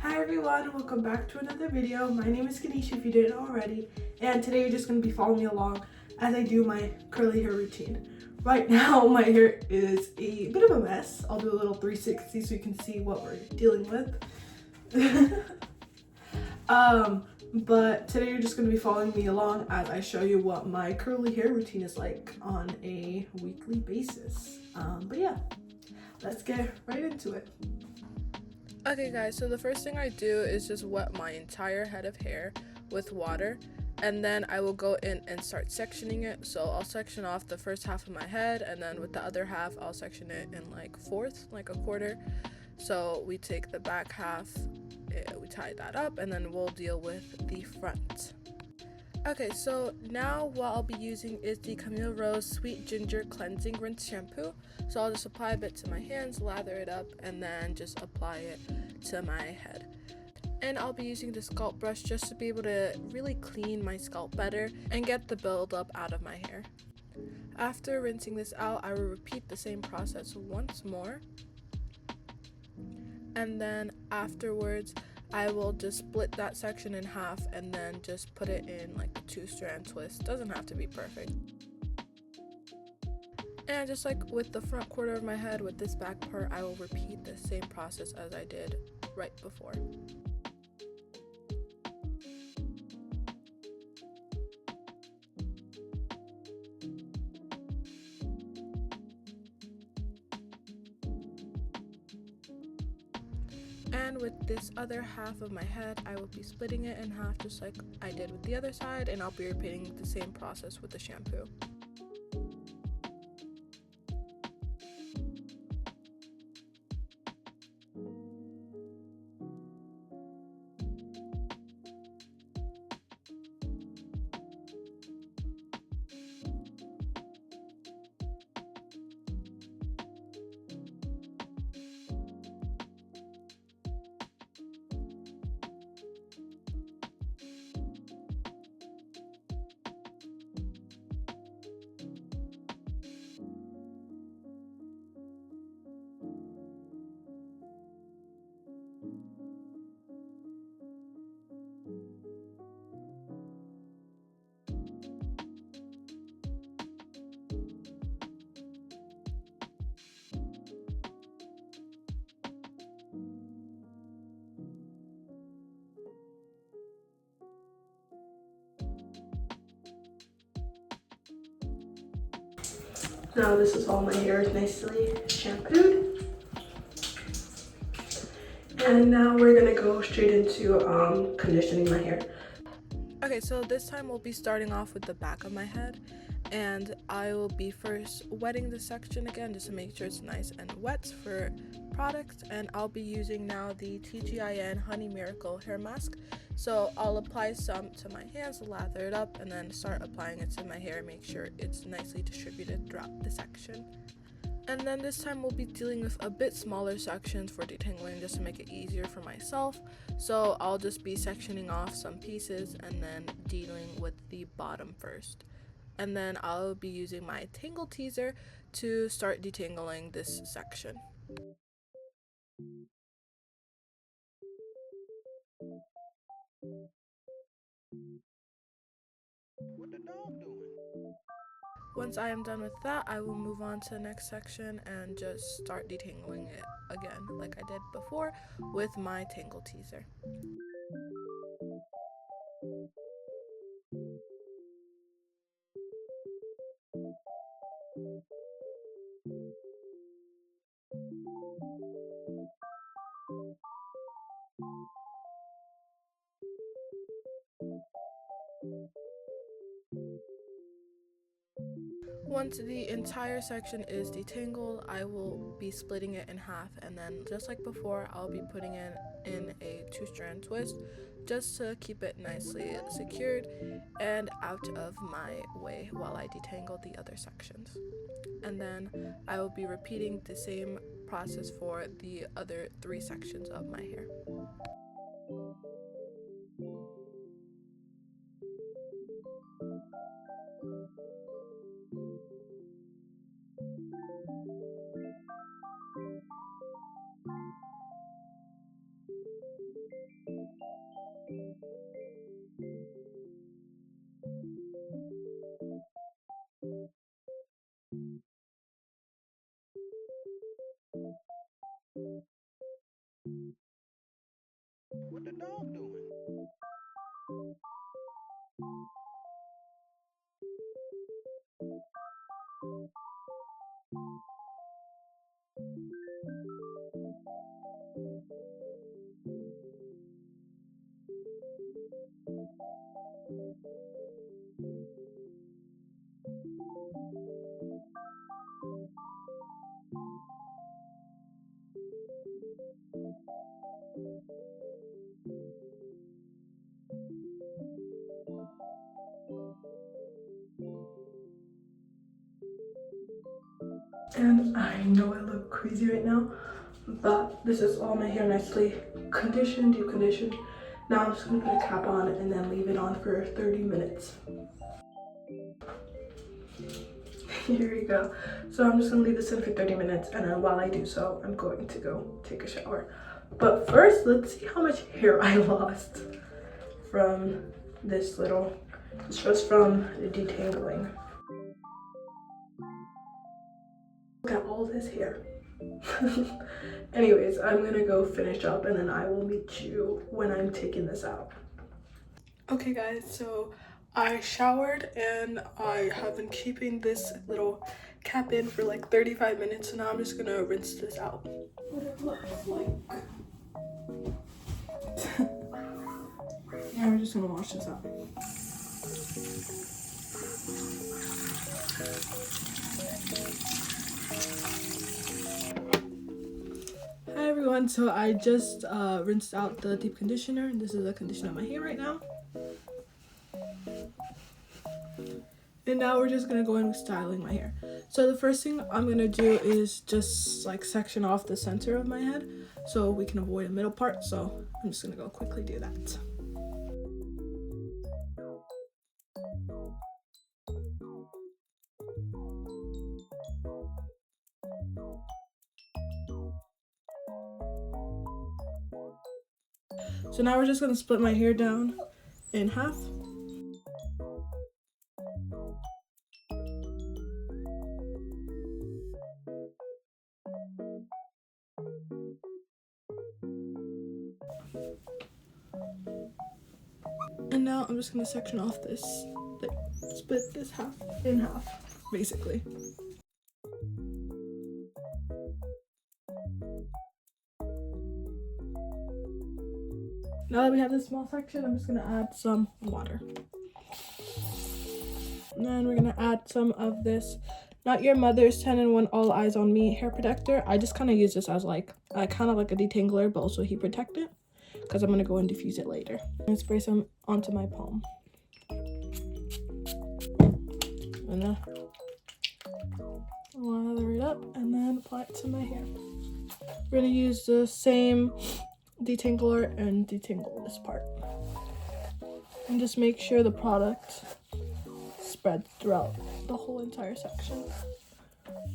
Hi everyone, welcome back to another video. My name is Ganesha if you didn't know already, and today you're just going to be following me along as I do my curly hair routine. Right now my hair is a bit of a mess. I'll do a little 360 so you can see what we're dealing with. But today you're just going to be following me along as I show you what my curly hair routine is like on a weekly basis. But yeah, let's get right into it. Okay guys, so the first thing I do is just wet my entire head of hair with water, and then I will go in and start sectioning it. So I'll section off the first half of my head, and then with the other half I'll section it in like fourths, like a quarter. So we take the back half, we tie that up, and then we'll deal with the front. Okay, so now what I'll be using is the Camille Rose Sweet Ginger Cleansing Rinse Shampoo. So I'll just apply a bit to my hands, lather it up, and then just apply it to my head. And I'll be using the scalp brush just to be able to really clean my scalp better and get the buildup out of my hair. After rinsing this out, I will repeat the same process once more. And then afterwards, I will just split that section in half and then just put it in like a 2-strand twist. Doesn't have to be perfect. And just like with the front quarter of my head, with this back part, I will repeat the same process as I did right before. And with this other half of my head, I will be splitting it in half just like I did with the other side, and I'll be repeating the same process with the shampoo. Now this is all my hair is nicely shampooed. And now we're gonna go straight into conditioning my hair. Okay, so this time we'll be starting off with the back of my head, and I will be first wetting the section again just to make sure it's nice and wet for product. And I'll be using now the TGIN Honey Miracle hair mask. So I'll apply some to my hands, lather it up, and then start applying it to my hair. Make sure it's nicely distributed throughout the section. And then this time we'll be dealing with a bit smaller sections for detangling just to make it easier for myself. So I'll just be sectioning off some pieces and then dealing with the bottom first. And then I'll be using my tangle teaser to start detangling this section. What the dog doing? Once I am done with that, I will move on to the next section and just start detangling it again like I did before with my tangle teaser. Once the entire section is detangled, I will be splitting it in half, and then just like before, I'll be putting it in a 2-strand twist just to keep it nicely secured and out of my way while I detangle the other sections. And then I will be repeating the same process for the other 3 sections of my hair. And I know I look crazy right now, but this is all my hair nicely conditioned, deep conditioned. Now I'm just gonna put a cap on and then leave it on for 30 minutes. Here you go. So I'm just gonna leave this in for 30 minutes, and then while I do so, I'm going to go take a shower. But first, let's see how much hair I lost from this little, this was from the detangling. Look at all this hair. Anyways, I'm gonna go finish up and then I will meet you when I'm taking this out. Okay guys, so I showered and I have been keeping this little cap in for like 35 minutes, so now I'm just gonna rinse this out. What it looks like. Now we're just gonna wash this out. Hi everyone, so I just rinsed out the deep conditioner. This is the conditioner on my hair right now. And now we're just gonna go in with styling my hair. So the first thing I'm gonna do is just like section off the center of my head so we can avoid a middle part. So I'm just gonna go quickly do that. So now we're just gonna split my hair down in half. And now I'm just gonna section off this, like split this half in half, basically. Now that we have this small section, I'm just gonna add some water. And then we're gonna add some of this Not Your Mother's 10-in-1 All Eyes on Me hair protector. I just kind of use this as like kind of like a detangler, but also heat protectant, because I'm gonna go and diffuse it later. And spray some onto my palm. And then lather it up and then apply it to my hair. We're gonna use the same detangler and detangle this part. And just make sure the product spreads throughout the whole entire section,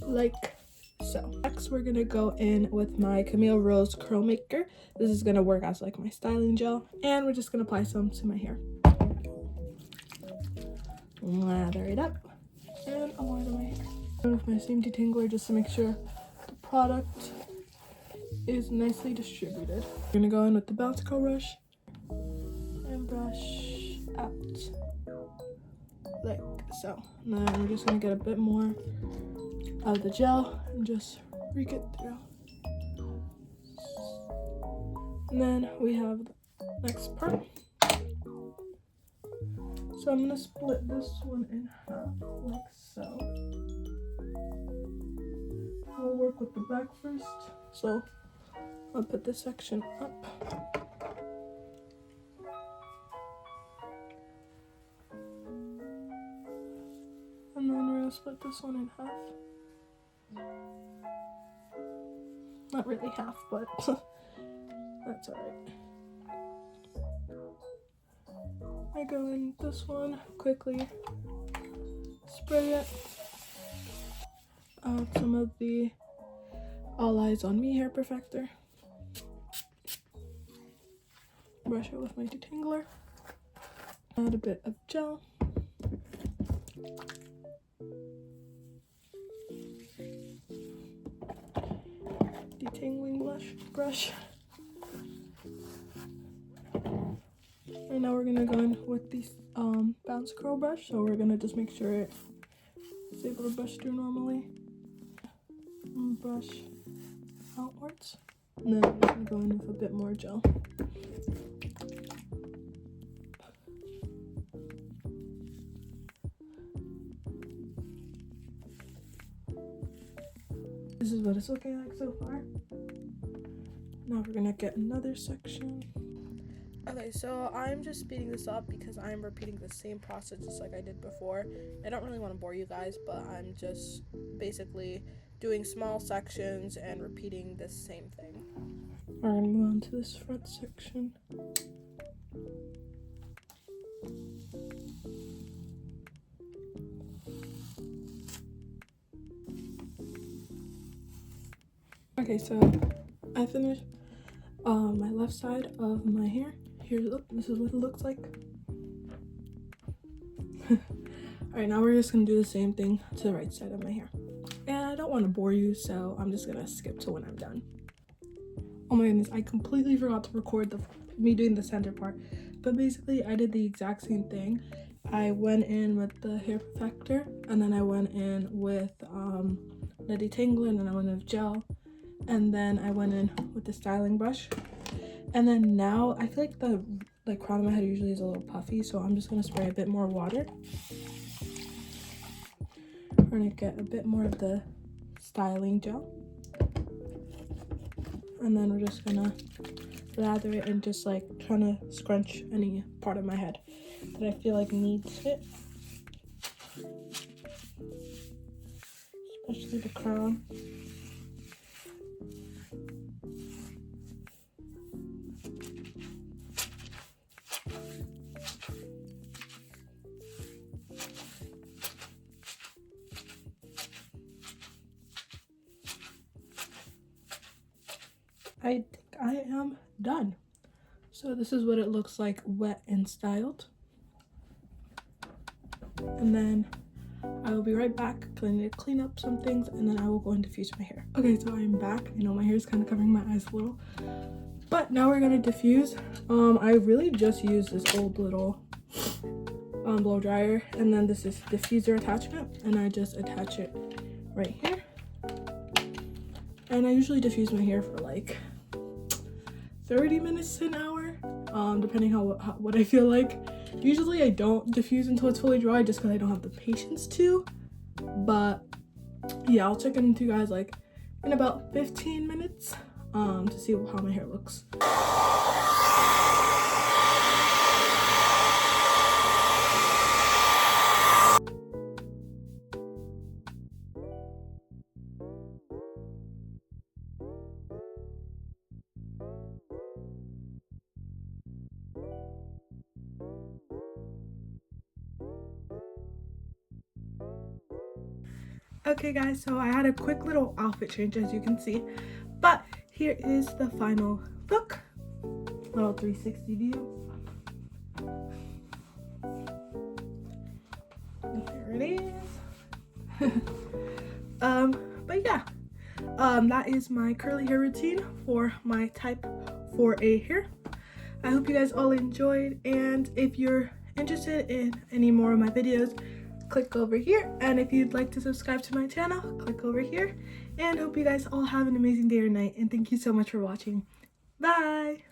like so. Next, we're gonna go in with my Camille Rose Curl Maker. This is gonna work as like my styling gel, and we're just gonna apply some to my hair. Lather it up and apply to my hair. With my same detangler just to make sure the product is nicely distributed. We're gonna go in with the bounce curl brush and brush out like so. And then we're just gonna get a bit more of the gel and just rake it through. And then we have the next part. So I'm gonna split this one in half like so. We'll work with the back first. So I'll put this section up. And then we're gonna split this one in half. Not really half, but that's alright. I go in this one, quickly spray it. Add some of the All Eyes on Me hair perfector. Brush it with my detangler. Add a bit of gel. Detangling brush. And now we're gonna go in with the bounce curl brush. So we're gonna just make sure it Just able to brush through normally. And brush outwards. And then I'm just gonna go in with a bit more gel. This is what it's looking like so far. Now we're gonna get another section. Okay, so I'm just speeding this up because I'm repeating the same process just like I did before. I don't really want to bore you guys, but I'm just basically doing small sections and repeating the same thing. We're gonna move on to this front section. Okay, so I finished my left side of my hair. Here, look, this is what it looks like. Alright, now we're just gonna do the same thing to the right side of my hair. And I don't want to bore you, so I'm just gonna skip to when I'm done. Oh my goodness, I completely forgot to record me doing the center part. But basically, I did the exact same thing. I went in with the hair perfector, and then I went in with the detangler, and then I went in with gel. And then I went in with the styling brush. And then now I feel like the crown of my head usually is a little puffy, so I'm just gonna spray a bit more water. We're gonna get a bit more of the styling gel. And then we're just gonna lather it and just like trying to scrunch any part of my head that I feel like needs it. Especially the crown. I think I am done. So this is what it looks like wet and styled. And then I will be right back because I need to clean up some things, and then I will go and diffuse my hair. Okay, so I'm back. I know my hair is kind of covering my eyes a little, but now we're gonna diffuse. I really just used this old little blow dryer, and then this is diffuser attachment, and I just attach it right here. And I usually diffuse my hair for like 30 minutes to an hour, depending on what I feel like. Usually I don't diffuse until it's fully dry just because I don't have the patience to. But yeah, I'll check in with you guys like in about 15 minutes to see how my hair looks. Okay guys, so I had a quick little outfit change as you can see, but here is the final look. Little 360 view. There it is. But yeah, that is my curly hair routine for my type 4A hair. I hope you guys all enjoyed, and if you're interested in any more of my videos, click over here, and if you'd like to subscribe to my channel, click over here. And hope you guys all have an amazing day or night, and thank you so much for watching. Bye.